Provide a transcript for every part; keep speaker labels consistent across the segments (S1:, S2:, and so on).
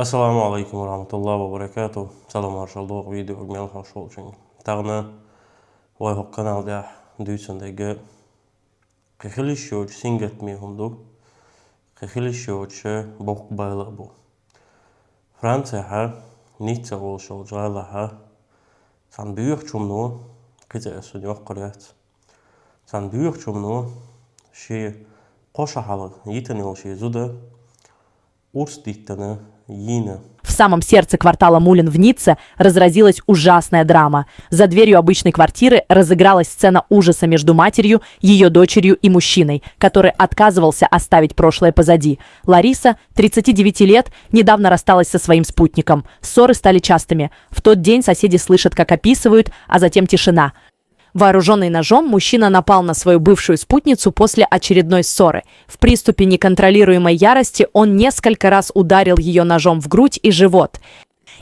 S1: Assalamu alaikum wa rahmatullahi wa barakatuh. Salam arşaldığı video gmel hoş olsun. Tağına vay hok kanalda düysündeki qıxiliş yoç singetmi hundu. Qıxiliş yoç bok bayla bu. Fransa Nizza olşol jaylaha san büyük çumnu qıza esun yok qırıyat. San büyük çumnu şey qoşa halı yiteni o şey zuda урс диттаны Йина.
S2: В самом сердце квартала Мулин в Ницце разразилась ужасная драма. За дверью обычной квартиры разыгралась сцена ужаса между матерью, ее дочерью и мужчиной, который отказывался оставить прошлое позади. Лариса, 39 лет, недавно рассталась со своим спутником. Ссоры стали частыми. В тот день соседи слышат, как описывают, а затем тишина. Вооруженный ножом, мужчина напал на свою бывшую спутницу после очередной ссоры. В приступе неконтролируемой ярости он несколько раз ударил ее ножом в грудь и живот.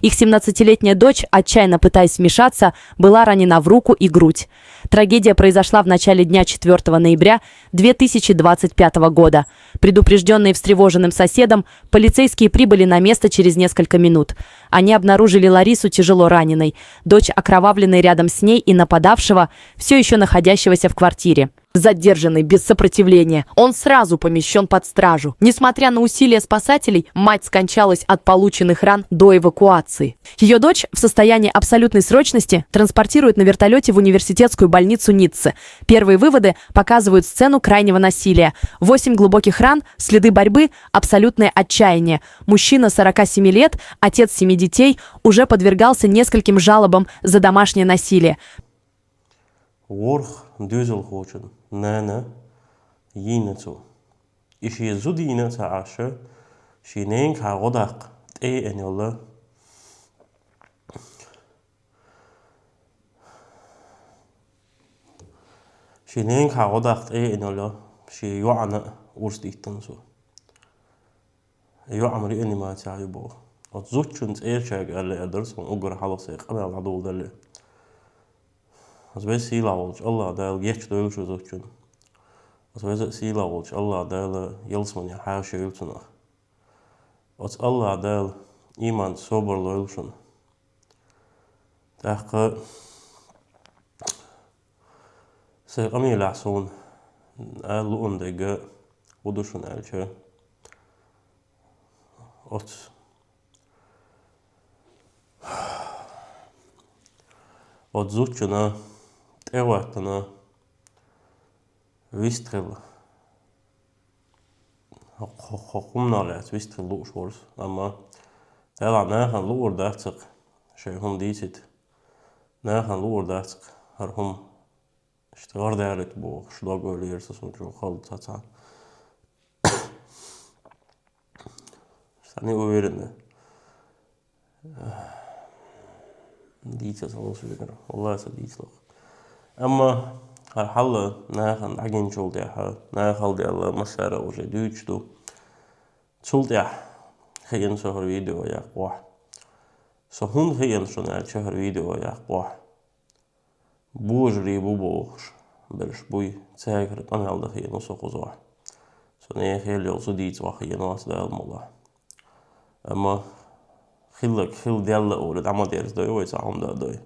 S2: Их 17-летняя дочь, отчаянно пытаясь вмешаться, была ранена в руку и грудь. Трагедия произошла в начале дня 4 ноября 2025 года. Предупрежденные встревоженным соседом, полицейские прибыли на место через несколько минут. Они обнаружили Ларису тяжело раненой, дочь окровавленной рядом с ней и нападавшего, все еще находящегося в квартире. Задержанный без сопротивления, он сразу помещен под стражу. Несмотря на усилия спасателей, мать скончалась от полученных ран до эвакуации. Ее дочь в состоянии абсолютной срочности транспортируют на вертолете в университетскую больницу Ниццы. Первые выводы показывают сцену крайнего насилия. 8 глубоких ран, следы борьбы, абсолютное отчаяние. Мужчина 47 лет, отец 7 детей, уже подвергался нескольким жалобам за домашнее насилие.
S1: Nana Yinatu. Ishi Zudina Asher, she named Harodak, and Yola. She named Harodak, and Yola, she Yoana Urstitanso. Yoamri animataribo. От Zuchun's airshag early others on Ugar Halosek, and I'll do the Als wij sílávolč Allah dēļ ieču dēļšu zučun. Als wij sílávolč Allah dēļ jelsmaņa hāšu ilčunā. Als Allah dēļ īman sobarlo ilšun. Tāka se qami lāsun ālu undega udušun āļča. От zučuna Evatana Vistrel Hokumnalēt Vistrel lūšvors, amma elā nēhan lūrdēcak šeit hum dīcit nēhan lūrdēcak ar hum işte gardērit bu şlagöli yersas un jo khalд tacan. Sani uverinde ديتس خلاص فكرة والله سديتلق أما هالحلة ناخن عجين شولديها ناخل دي الله مسارة وجه دوجدو شولديها خيان شهر فيديو يا قوح سهون خيان شنال شهر فيديو يا قوح بوجري بوبوخش برش بوي تاكر أنا هالده خيان وسوق زوح سنية خيال يوصو ديت وخيان واسدا المالله أما خيلك خيل ديالله أولد عما ديرس دوي ويساهم دا دوي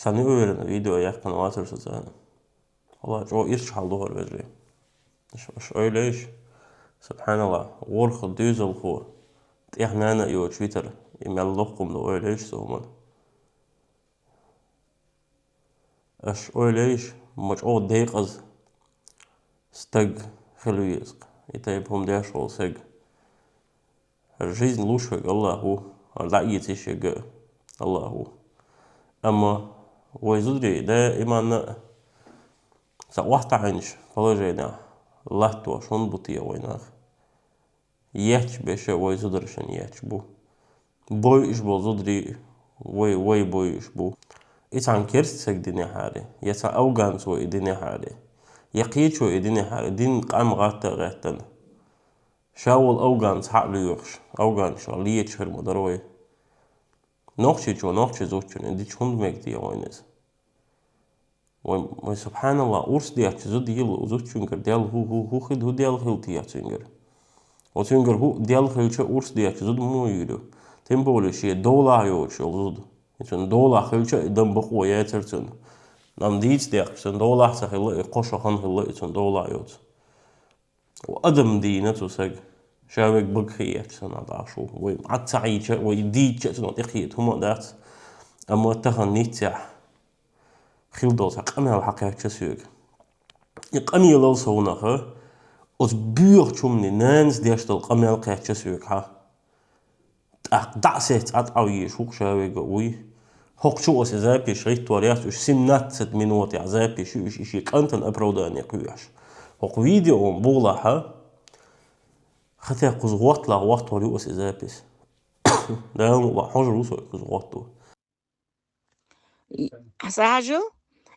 S1: Sani öğrenin video yakın atırsa zaten. Allah o irş halde var bezri. Öyle iş. Subhanallah. Orkul düzel ku. İhnana yo Twitter. İmellokum da öyle iş soğuman. öyle iş. Maç o değiz. Stag خلويزق. يتايبهم داش أو سج. الجيز لوشك الله هو. الرعية شيء الله هو. أما ويزودي دائما سواحت عنش فلجينا الله تواشون بطيء ويناخ يحش بشه ويزودرشن يحش بو بوي إيش بو زودري وي بوي إيش بو إتعن كرست سك دنيا حالي يتعن أوغان سوى دنيا حالي يقيت شو دنيا حالي دين قام غاتن شاول أوغان حق ليوخش أوغان شغلية شهر مدروي نوخشي زوجون دي شون مكدي وينز وسبحان الله أورس ديات زود يل وزوجون ديال هو خد هو ديال خلتي ياتشنجر وتشنجر هو ديال خلتش أورس ديات زود مو يلو تيمبول شيء دولا يوش زود يتون دولا خلتش دم بقوة ياترتون نام ديت ديك يتون دولا تخيل قش خان خلا يتون دولا يوت وأدم دينة تسق شابك بقية سنة عشو وعتعيش ويديج سنة تخيت هم دات أما تخنيتع خيلدوس قمها الحقيقة كسيق يقمي لل صونها أز بيرتشمني نانس ديشتل قمها الحقيقة كسيق ها دعست عطاوي شوك شابك وي هوك شو أسزابي شريت وريات وش سمنات 6 minut عزابي شو إشي كانتن أبروداني قويش هوك فيديو بولها خاطر قزغوات لا وقت ولي أس إزابيس ده هو حاجة روسو قزغواتو
S3: Saju,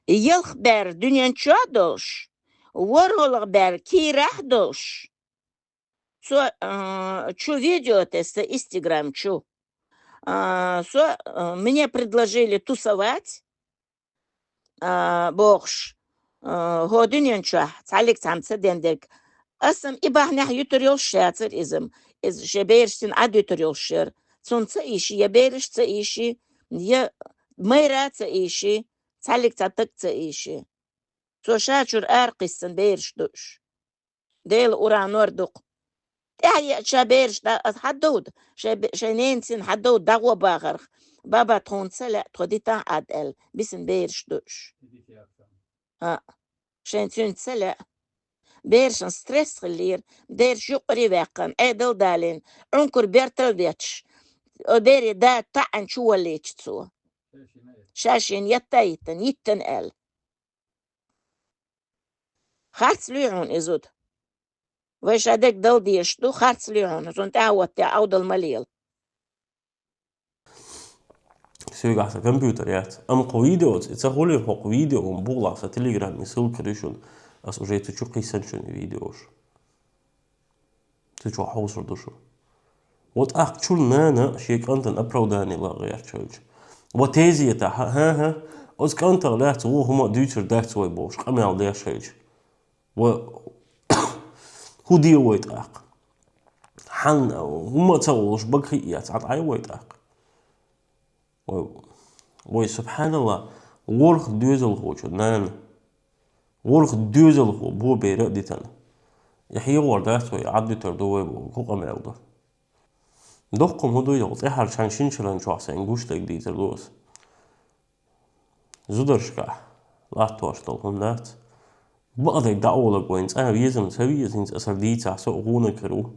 S3: yılh ber dünyan çadoş, warhol ber kirah doş. Чу видео теста Instagram чу. Мне предложили тусовать, бохш, годинен ча, цалик самца дендек. Асам ибахнях юторил шацер изм, из шеберштин ад юторил шер. Цунца иши, я берешца иши, я мейраца иши, цалик цатыкца иши. Шачур арқисын берш душ. Дейл уранор дук. يعني شابيرش حدود شنينسين حدود دغوا باغرخ بابا تخون سلا تخديتا عدل بسن بيرش دوش شنسين سلا بيرشن ستريس خلير بيرش يقري باقن ايدل دالين عنكر بيرتل بيتش بيري دا تعن شو وليتش تسو شاشين يتايتن يتن ال خارس ليعون ازود ويش هداك دل ديشتو خارس ليعون زون تعوت عود المليل
S1: سوق على كمبيوترات أم فيديوز تقولي فوق فيديو بولا على تليجرام يسوي كريشون أس وجاي تشوقي سنشون فيديوش تشوف حوصر دشو وتأخذ شو نانا شيء أنت أبروداني لا غير شوج وتيزي تا ها أز كنت لا تو هم ديتر داكت وي بوش قمي على ده شيء و هو دي ويت أق حن هم تسووش بقيات عاد أي ويت أق وي سبحان الله ورخ دوزل خوش نان ورخ دوزل خو بو بيرق ديتن يحيي وردات وي عدي تردوي بو قمي على ده دقم هدو يغط إحر شانشين شلان شوحسا إنجوش تاك دي تردوس زودرشكا لا تواشتل هندات بقضي دعوة لقوينت أنا بيزم سوي زينت أسر دي تعسو غونا كرو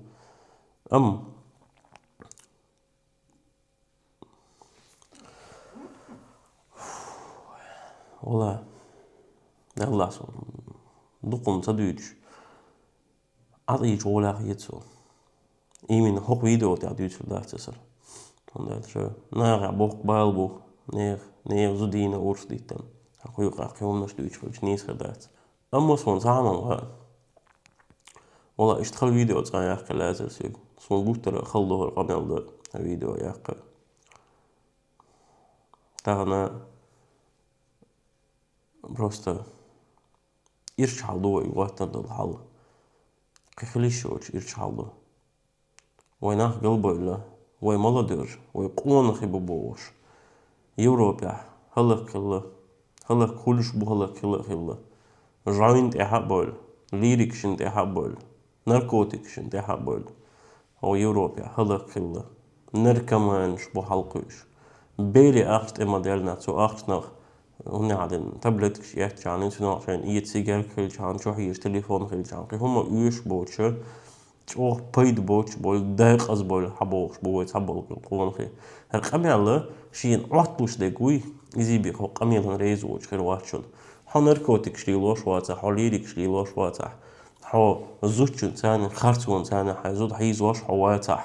S1: والله لا الله سو دقم تدويج عطي جولا خيتسو إيمين هوك فيديو تاع دويج في داخل تسر هندات شو ناغع بوك بالبو نير زودينا أورس ديتن أخوي قاقيهم نش دويج فلش نيس خدات أما صون زعما والله اشتغل فيديو تاع ياك لازم سيق صون بوتر خلده القناة ده الفيديو ياك تاعنا بروستا إيش حلو يواتن الحل كخليش وش إيش حلو ويناه قلبه إلا وي ملادر وي قون خيبوش يوروبيا هلا كلش بو هلا كلا جاينت إحبال ليريكشن إحبال ناركوتيكشن إحبال هو يوروبيا هلا كلا نركمانش بو حلقوش بيلي أخت إما ديالنا تو أختنا هن عادن تابلت كشيات جانين سنو عشان إيت سيجار كل جان شو هيش تليفون كل جان كي هما يوش بوتشة شو بايد بوتش بول داق أز بول حبوش بوت حبول قوان خي هالقمي الله شين عطوش دقوي يزيبي هو قمي الله ريز وش كرواتشون هو ناركوتيك شليلوش واتا هو ليريك شليلوش واتا هو زوجون تاني خارتون تاني حيزود حيز وش حواتا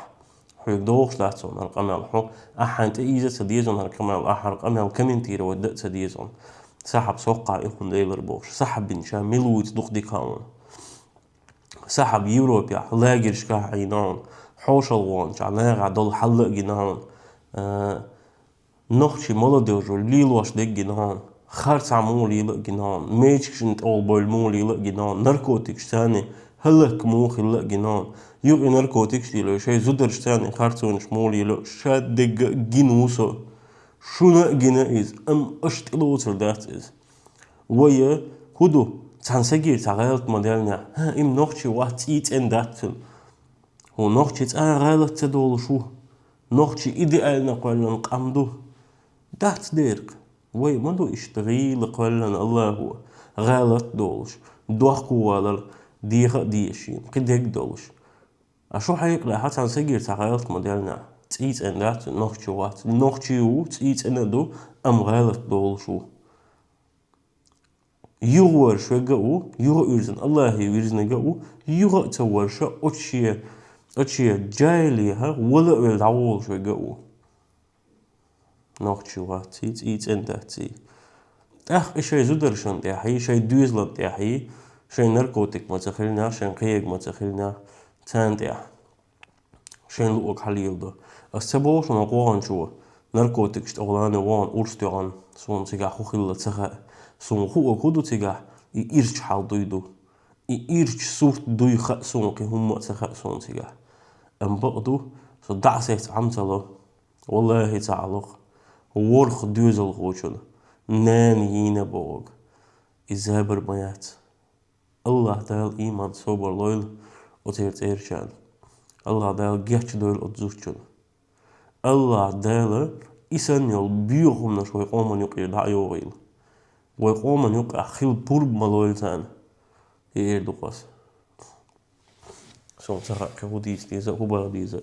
S1: يقدوش لاتون هالقمي الله أحن تأيزة تديزون هالقمي الله هالقمي الكمنتير ودأ تديزون سحب سوقع إخون ديلر بوش سحب بنشا ملويت دوق دي كامون سحب يوروبيا لاجرش كاع عينان حوش الوان جعلها عدل حلق جنان نخشي молодежь ليلوش دق جنان خرص عمولي لق جنان ميتشنت أول بالمولي لق جنان ناركوتكس تاني هلك موخي لق جنان يوغي ناركوتكس دي شي زدرش تاني خرصونش مولي لق شاد دق جنوسو شونا جنا إز أشتلوتر دات إز ويا هدو تنسجير تغيرت موديلنا ها نخشي وات إيت إن داتل هو نخشي غيرت تدول شو نخشي إيديال نقولن قمدو دات ديرك وي مدو اشتغيل قولن الله هو غلط دولش دوخ ولا ديخ ديشين قدك دولش أشو حقيق لا حتى نسجل تغيرت موديلنا تيت ان دات نخشي وات نخشي و تيت ان دو غلط دولشو يغور شوغو يغو يرزن الله يرزن جو يغو تورشا أتشي جايليها ولا العول شوغو نخشي وات تيت ان داتي شي زدرشن تاحي شي دوزلند تاحي شي ناركوتيك ما تخيلنا شي قيق ما تخيلنا تان تاح شي لوك حليل السبوش نقوان شو ناركوتيك شتغلان وان أورستيغان سون تيغا خوخيلا تخا سون خوو كودو تيغا إيرش حال دويدو إيرش سوت دوي خا سون كي هم تخا سون تيغا بقدو سو دعسيت عمتلو والله تعلق ورخ دوزل غوشن نان يينا بوغ إزابر بيات الله دال إيمان صوبر لويل وتيرت إيرشان الله دال جيتش دويل أتزوشن الله دال إسان يول بيوغم نشوي قومن يقير دا يوغيل ويقومن يقع خيل بورب ملويل تان يير دوقاس سون تخا كهو ديز ديزا هو بلا ديزا